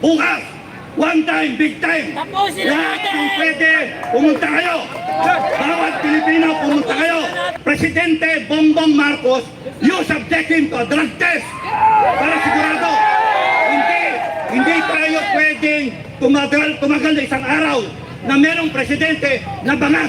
Bukas, one time, big time. Tapusin Lahat natin! kung pwede, pumunta kayo. Bawat Pilipino, pumunta kayo. Presidente Bongbong Marcos, you subject him to a drug test. Para sigurado, hindi tayo pwedeng tumagal na isang araw na merong presidente na bangag.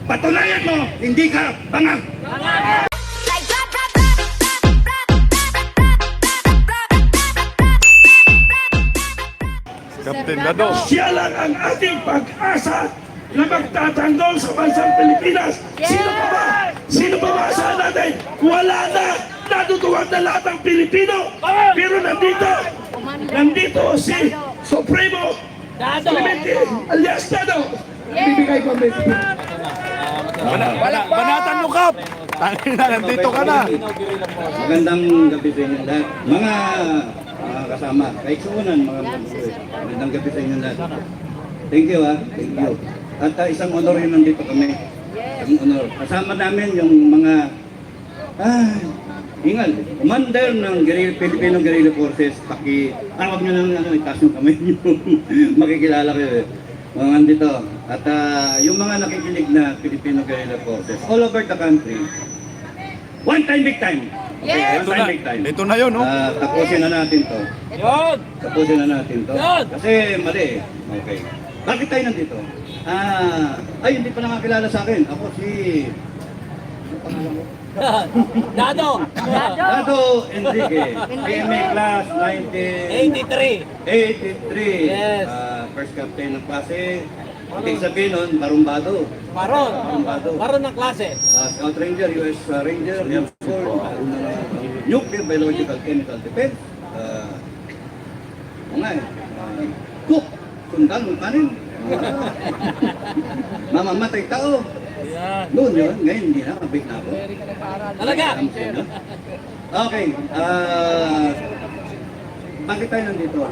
Patunayan mo, hindi ka bangag. Captain Lado. Siya lang ang ating pag-asa na magtatanggol sa bansang Pilipinas. Sino pa ba? Sino pa ba asahan natin? Wala na! Natutuwag na lahat ng Pilipino. Pero nandito si Supremo Clemente alias Dado. Bibigay ko ang message. Banatan mo, Kap! Tangin na, nandito ka na. Magandang gabi sa inyo lahat. Mga kasama, kahit suunan, mga magandang gabi sa inyo lahat. Thank you thank you. At isang honor yun nandito kami. Isang honor. Kasama namin yung mga ingal, commander ng Filipino Guerrilla Forces. Huwag nyo nang itaas yung kamay nyo. Makikilala kayo mga nandito. At yung mga nakikinig na Filipino Guerrilla Forces all over the country. One time, big time. Okay, one time, big time. Ito na yun, no? Tapusin na natin to. Yun! Tapusin na natin to. Yun! Kasi mali eh. Okay. Bakit tayo nandito? Hindi pa nakakilala sa akin. Ako si... Dado! Dado Enrique. PMA class 1983. 83! Yes. First captain ng klase. Ibig sabihin nun, barumbado. Maron! Barumbado. Maron ng klase. Scout Ranger, US Ranger, Air Force, Nuclear, Biological, Chemical Defense. Cook, sundal, kanin. Mamamatay tao. Yan. Doon yun, ngayon hindi na, mabig na ako. Talaga? Okay, bakit tayo nandito?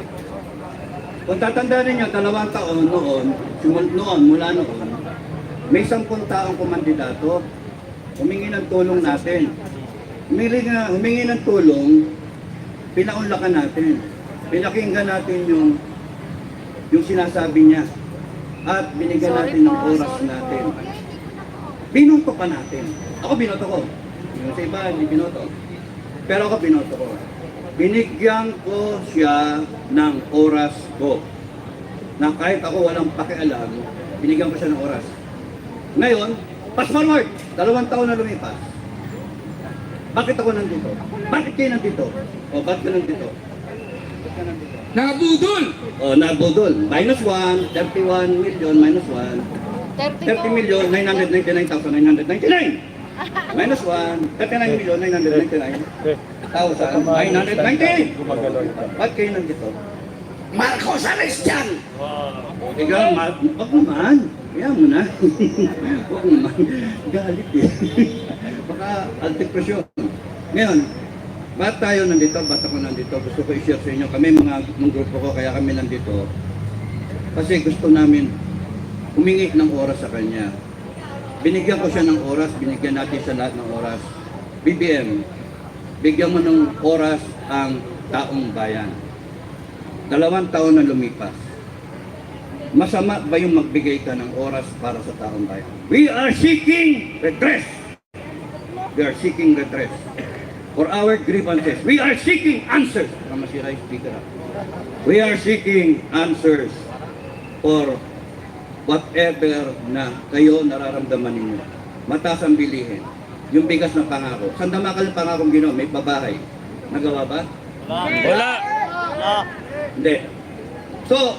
Kung tatandaan ninyo, 2 taon mula noon, may 10 taong kumandidato, humingi ng tulong natin. Humingi ng tulong, pinaunlakan natin. Pinakinggan natin yung sinasabi niya at binigyan natin ng oras natin. Binoto pa natin. Ako binoto ko. Yung sa iba, hindi binoto. Pero ako binoto ko. Binigyan ko siya ng oras ko. Na kahit ako walang pakialam, binigyan ko siya ng oras. Ngayon, fast forward, 2 taon na lumipas. Bakit ako nandito? Bakit kayo nandito? Bakit ka nandito? Nabudol! Nabudol. Minus 1, 31 million, minus 1. 30 million, 999,999. Minus 1, 39 million, 999,990. Ba't kayo nandito? Marcos Arrestian! Ikaw, wag naman. Kaya mo na. Wag naman. Galit eh. Baka antipresyon. Ngayon, ba't tayo nandito? Ba't ako nandito? Gusto ko i-share sa inyo. Kami mga grupo ko, kaya kami nandito. Kasi gusto namin humingi ng oras sa kanya. Binigyan ko siya ng oras, binigyan natin sa lahat ng oras. BBM, bigyan mo ng oras ang taong bayan. 2 taon na lumipas. Masama ba yung magbigay ka ng oras para sa taong bayan? We are seeking redress. We are seeking redress for our grievances. We are seeking answers. Masira yung speaker. We are seeking answers for whatever na kayo nararamdaman ninyo. Mataas ang bilihin. Yung bigas ng pangako. Saan damakal yung pangako ginawa? May babahay. Nagawa ba? Wala! Hindi. So,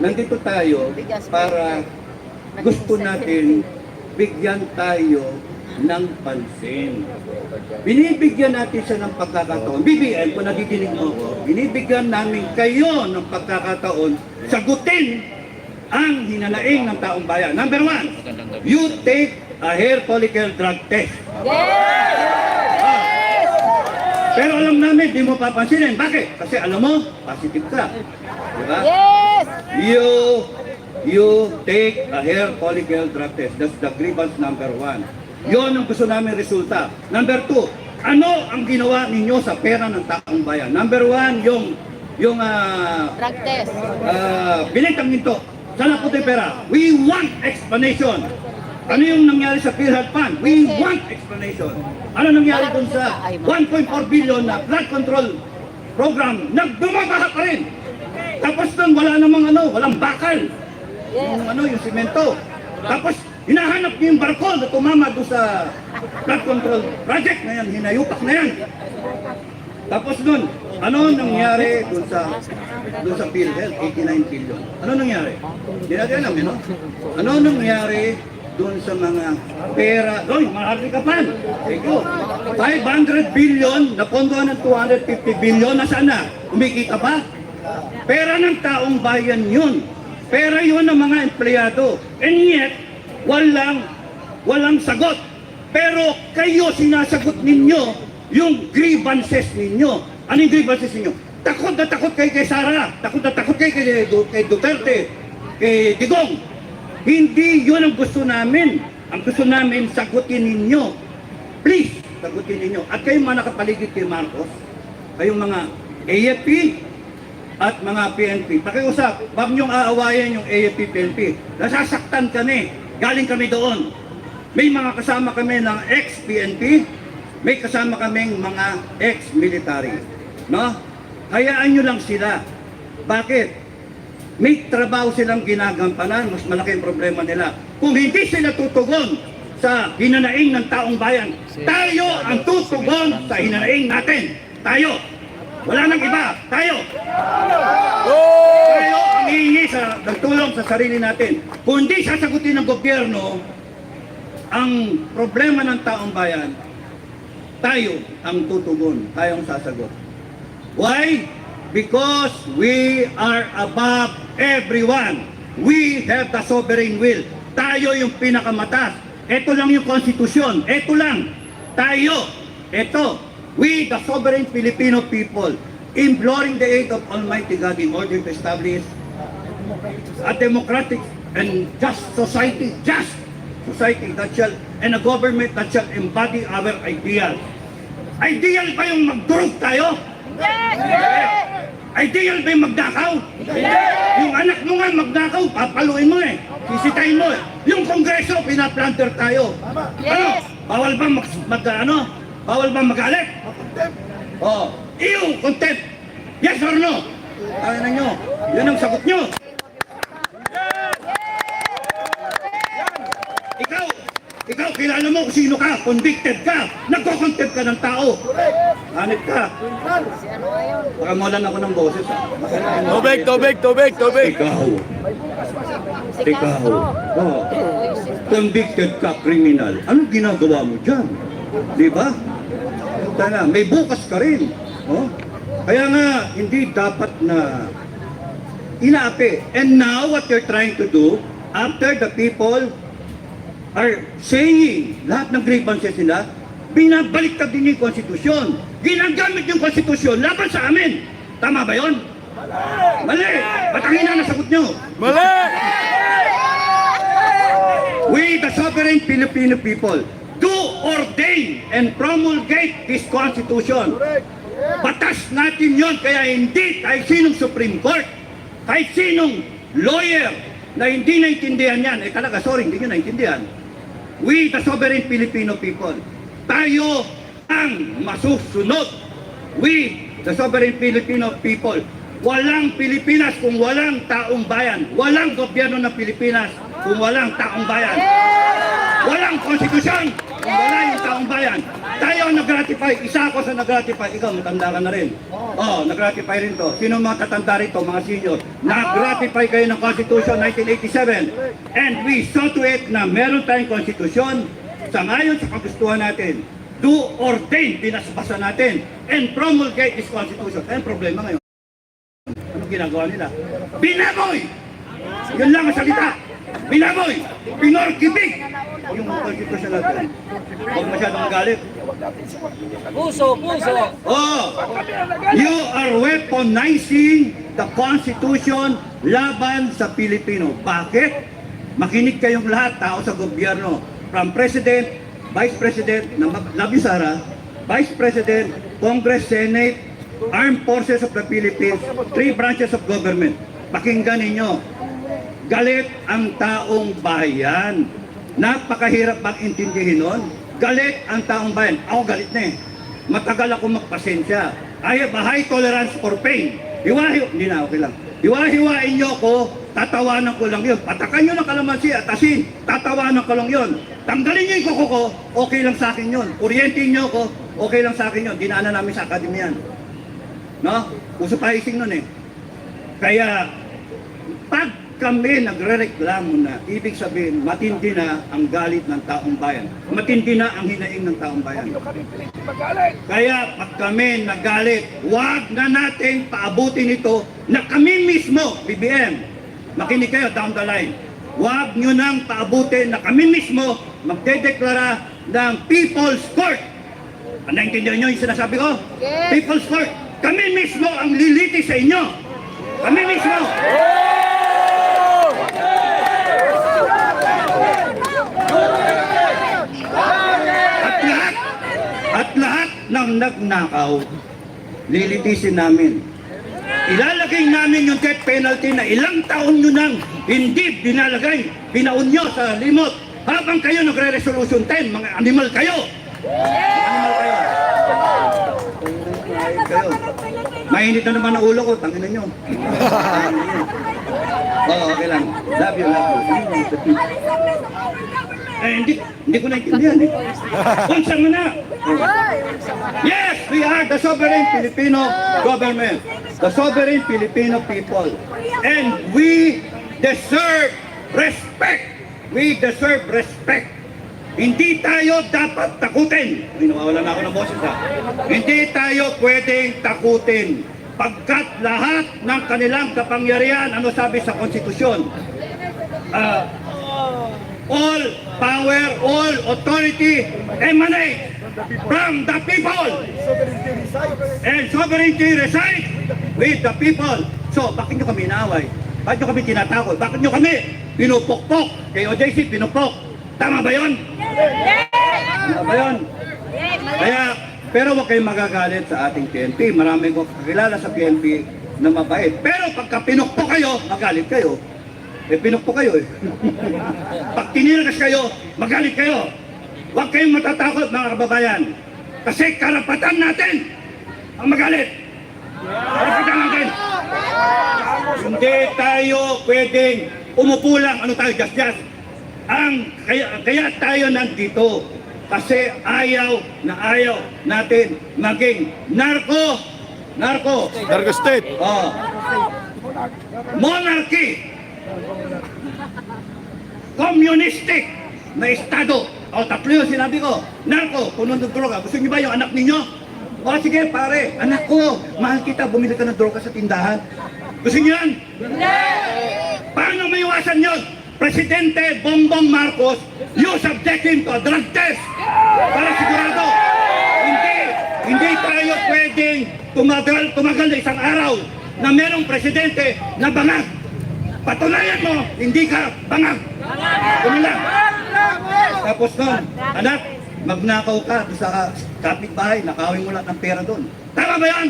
nandito tayo para gusto natin bigyan tayo ng pansin. Binibigyan natin siya ng pagkakataon. BBM, kung nakikinig mo ako, binibigyan namin kayo ng pagkakataon sagutin ang hinanaing ng taong bayan. Number 1, you take a hair follicle drug test. Pero alam namin, di mo papansinin. Bakit? Kasi alam mo, positive ka. Diba? Yes! You take a hair follicle drug test. That's the grievance number 1. Yun ang gusto namin resulta. Number 2, ano ang ginawa ninyo sa pera ng taong bayan? Number 1, yung yung Drug test. binitang ginto. Saan napunta yung pera? We want explanation. Ano yung nangyari sa PhilHealth Fund? We want explanation. Ano nangyari dun sa 1.4 billion na flood control program? Nagbumabaha pa rin. Tapos dun wala namang walang bakal. Yung simento. Tapos hinahanap niyo yung barko na tumama doon sa flood control project na yan, hinayupak na yan. Tapos nun, ano nangyari doon sa PhilHealth, 89 billion? Ano nangyari? Hindi natin alam, no? Ano nangyari doon sa mga pera? Doon, mahal ka pa. Thank you. 500 billion, napondohan ng 250 billion, nasaan na? Umikita pa? Pera ng taong bayan yun. Pera yun ng mga empleyado. And yet, walang sagot. Pero kayo sinasagot ninyo yung grievances ninyo. Ano yung grievances ninyo? Takot na takot kayo kay Sara. Takot na takot kayo kay Duterte. Kay Digong. Hindi yun ang gusto namin. Ang gusto namin, sagutin ninyo. Please, sagutin ninyo. At kayong mga nakapaligid kay Marcos, kayong mga AFP at mga PNP, pakiusap, wag niyong aawayan yung AFP, PNP. Nasasaktan kami. Galing kami doon. May mga kasama kami ng ex-PNP, may kasama kaming mga ex-military. No? Hayaan nyo lang sila. Bakit? May trabaho silang ginagampanan, mas malaki ang problema nila. Kung hindi sila tutugon sa hinanaing ng taong bayan, tayo ang tutugon sa hinanaing natin. Tayo. Wala nang iba. Tayo. Tayo ang hihingi sa nagtulong sa sarili natin. Kung hindi sasagutin ng gobyerno ang problema ng taong bayan, tayo ang tutugon, tayo ang sasagot. Why? Because we are above everyone. We have the sovereign will. Tayo yung pinakamatas. Ito lang yung konstitusyon. Ito lang. Tayo. Ito. We, the sovereign Filipino people, imploring the aid of Almighty God in order to establish a democratic and just society, that shall, and a government that shall embody our ideals. Ideal ba yung magdurog tayo? Ideal ba yung magnakaw? Yung anak mo nga magnakaw, papaluin mo eh. Sisitayin mo eh. Yung kongreso, pinaplanter tayo. Ano? Bawal ba Bawal ba magalit? Oh, iyo, contempt. Yes or no? Kaya na nyo. Yan ang sagot nyo. Ikaw, kilala mo kung sino ka, convicted ka, nagko-contempt ka ng tao. Hanip ka. Baka mawalan ako ng boses. Tubig. Ikaw. Oh. Convicted ka, criminal. Anong ginagawa mo dyan? Di ba? Tana, may bukas ka rin. Oh? Kaya nga, hindi dapat na inaapi. And now, what you're trying to do, after the people are saying lahat ng grievances nila, binabaliktad din yung konstitusyon. Ginagamit yung konstitusyon laban sa amin. Tama ba yun? Mali! Ba't ang ina nasagot nyo? Mali! We, the sovereign Filipino people, do ordain and promulgate this constitution. Batas natin yon, kaya hindi kahit sinong Supreme Court, kahit sinong lawyer na hindi naintindihan yan, hindi nyo naintindihan. We, the sovereign Filipino people, tayo ang masusunod. We, the sovereign Filipino people, walang Pilipinas kung walang taong bayan. Walang gobyerno ng Pilipinas kung walang taong bayan. Walang konstitusyon kung wala yung taong bayan. Tayo ang nag-ratify. Isa ako sa nag-ratify. Ikaw, matanda ka na rin. Oh, nag-ratify rin to. Sino mga tatanda rito, mga senior? Nag-ratify kayo ng Constitution 1987. And we saw to it na meron tayong konstitusyon sa ngayon sa kagustuhan natin. Do ordain, pinasbasa natin, and promulgate this constitution. Ang problema ngayon. Anong ginagawa nila? Binaboy! Yun lang ang salita. Binaboy! Pinorkibig! Yung konstitusyon natin. Huwag masyadong magalit. Puso. Oh! You are weaponizing the Constitution laban sa Pilipino. Bakit? Makinig kayong lahat, tao sa gobyerno. From President, Vice President, love you Sara, Vice President, Congress, Senate, Armed Forces of the Philippines, 3 branches of government. Pakinggan ninyo, galit ang taong bayan. Napakahirap bang intindihin nun? Galit ang taong bayan. Ako galit na eh. Matagal ako magpasensya. I have a high tolerance for pain. Hindi na, okay lang. Hiwa-hiwain nyo ko, tatawanan ko lang yun. Patakan nyo ng kalamansi at asin, tatawanan ko lang yun. Tanggalin nyo yung kuko ko, okay lang sa akin yun. Kuryentin nyo ko, okay lang sa akin yun. Dinaanan namin sa akademya yan. No? Uso pa ising nun eh. Kaya, pag kami nagre-reklamo na, ibig sabihin, matindi na ang galit ng taong bayan. Matindi na ang hinaing ng taong bayan. Kaya pag kami nagalit, wag na natin paabutin ito na kami mismo, BBM, makinig kayo down the line. Wag nyo nang paabutin na kami mismo magdedeklara ng People's Court. Naintindihan nyo yung sinasabi ko? Yes. People's Court. Kami mismo ang liliti sa inyo. Kami mismo. At lahat ng nagnakaw, lilitisin namin. Ilalagay namin yung death penalty na ilang taon nyo nang hindi binalagay, binaon nyo sa limot. Habang kayo nagre-resolution 10, mga animal kayo. Animal kayo. Kayo. Mainit na naman ang ulo ko, tangina nyo. Oo, okay lang. Love you, love you. Hindi ko naintindihan eh. Kung mo na. Yes, we are the sovereign Filipino government. The sovereign Filipino people. And we deserve respect. We deserve respect. Hindi tayo dapat takutin. Ay, nawawala na ako ng boses ha. Hindi tayo pwedeng takutin. Pagkat lahat ng kanilang kapangyarihan, ano sabi sa konstitusyon? All power, all authority emanate from the people. And sovereignty resides with the people. So, bakit nyo kami inaaway? Bakit nyo kami tinatakot? Bakit nyo kami pinupokpok? Kay OJC, pinupok. Tama ba yun? Tama ba yun? Kaya, pero huwag kayong magagalit sa ating PNP. Marami ko kakilala sa PNP na mabait. Pero pagka pinukpok kayo, magalit kayo. Eh, pinukpok kayo eh. Pag tiniragas kayo, magalit kayo. Huwag kayong matatakot mga kababayan. Kasi karapatan natin ang magalit. Karapatan natin. Hindi tayo pwedeng umupo lang. Ano tayo, just. Kaya tayo nandito. Kasi ayaw natin maging narco state. oh, monarchy, communistic na estado. O, tatlo yun sinabi ko. Narco, puno ng droga. Gusto niyo ba yung anak ninyo? O, sige pare, anak ko, mahal kita, bumili ka ng droga sa tindahan. Gusto niyo yan? Paano maiwasan yun? Presidente Bongbong Marcos, you subject him to a drug test para sigurado. Hindi tayo pwedeng tumagal na isang araw na merong presidente na bangag. Patunayan mo, hindi ka bangag. Kumila. Tapos nun, anak, magnakaw ka sa kapitbahay, nakawin mo lahat ng pera doon. Tama ba yan?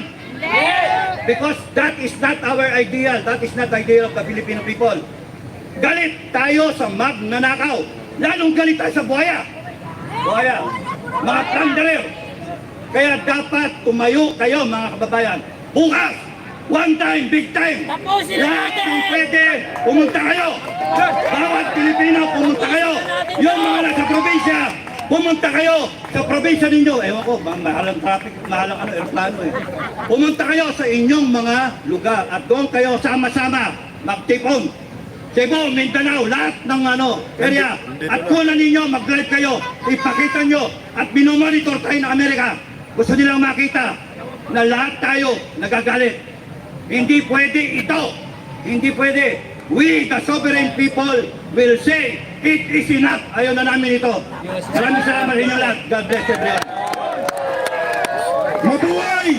Because that is not our ideal. That is not the ideal of the Filipino people. Galit tayo sa magnanakaw. Lalong galit tayo sa buhaya. Mga plunderer. Kaya dapat tumayo kayo mga kababayan. Bukas, one time, big time. Lahat ng pwede, pumunta kayo. Bawat Pilipino, pumunta kayo. Yung mga nasa probinsya, pumunta kayo sa probinsya ninyo. Ewan ko, mahalang traffic, mahalang aeroplano eh. Pumunta kayo sa inyong mga lugar at doon kayo sama-sama magtipon. Cebu, Mindanao, lahat ng area. At kunan ninyo, mag-drive kayo, ipakita nyo, at minomonitor tayo ng Amerika. Gusto nilang makita na lahat tayo nagagalit. Hindi pwede ito. Hindi pwede. We, the sovereign people, will say, it is enough. Ayaw na namin ito. Maraming salamat sa inyo lahat. God bless everyone. Mabuhay